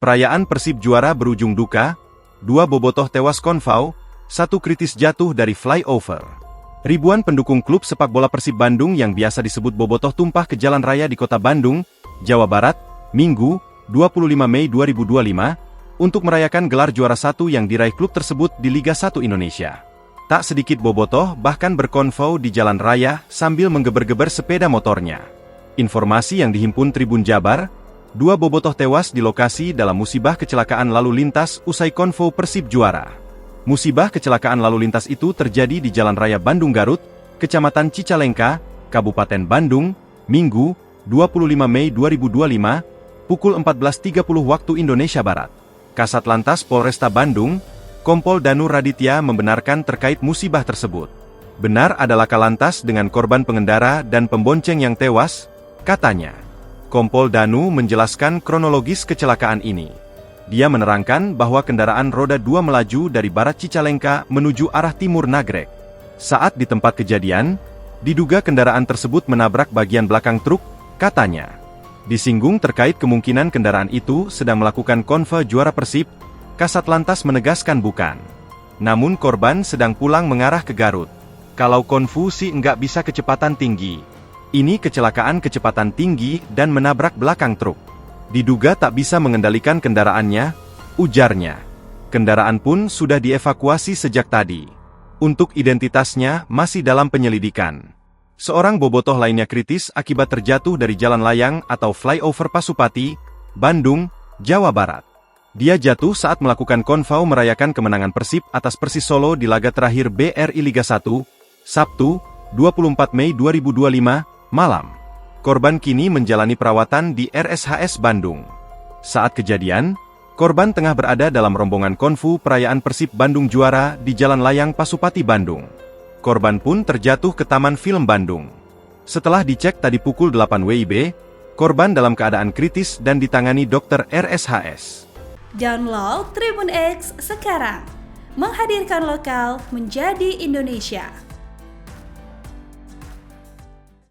Perayaan Persib juara berujung duka, 2 bobotoh tewas konvoy, 1 kritis jatuh dari flyover. Ribuan pendukung klub sepak bola Persib Bandung yang biasa disebut bobotoh tumpah ke jalan raya di kota Bandung, Jawa Barat, Minggu, 25 Mei 2025, untuk merayakan gelar juara 1 yang diraih klub tersebut di Liga 1 Indonesia. Tak sedikit bobotoh bahkan berkonvoy di jalan raya sambil menggeber-geber sepeda motornya. Informasi yang dihimpun Tribun Jabar, 2 bobotoh tewas di lokasi dalam musibah kecelakaan lalu lintas usai konvoy Persib juara. Musibah kecelakaan lalu lintas itu terjadi di Jalan Raya Bandung Garut, Kecamatan Cicalengka, Kabupaten Bandung, Minggu, 25 Mei 2025, pukul 14.30 waktu Indonesia Barat. Kasat Lantas Polresta Bandung, Kompol Danu Raditya membenarkan terkait musibah tersebut. Benar ada laka lantas dengan korban pengendara dan pembonceng yang tewas, katanya. Kompol Danu menjelaskan kronologis kecelakaan ini. Dia menerangkan bahwa kendaraan roda 2 melaju dari barat Cicalengka menuju arah timur Nagrek. Saat di tempat kejadian, diduga kendaraan tersebut menabrak bagian belakang truk, katanya. Disinggung terkait kemungkinan kendaraan itu sedang melakukan konvoy juara Persib, Kasat Lantas menegaskan bukan. Namun korban sedang pulang mengarah ke Garut. Kalau konvoy sih nggak bisa kecepatan tinggi. Ini kecelakaan kecepatan tinggi dan menabrak belakang truk. Diduga tak bisa mengendalikan kendaraannya, ujarnya. Kendaraan pun sudah dievakuasi sejak tadi. Untuk identitasnya masih dalam penyelidikan. Seorang bobotoh lainnya kritis akibat terjatuh dari jalan layang atau flyover Pasupati, Bandung, Jawa Barat. Dia jatuh saat melakukan konvoy merayakan kemenangan Persib atas Persis Solo di laga terakhir BRI Liga 1, Sabtu, 24 Mei 2025, malam. Korban kini menjalani perawatan di RSHS Bandung. Saat kejadian, korban tengah berada dalam rombongan konvoy perayaan Persib Bandung juara di Jalan Layang Pasupati Bandung. Korban pun terjatuh ke Taman Film Bandung. Setelah dicek tadi pukul 8 WIB, korban dalam keadaan kritis dan ditangani dokter RSHS. Download Tribun X sekarang. Menghadirkan lokal menjadi Indonesia.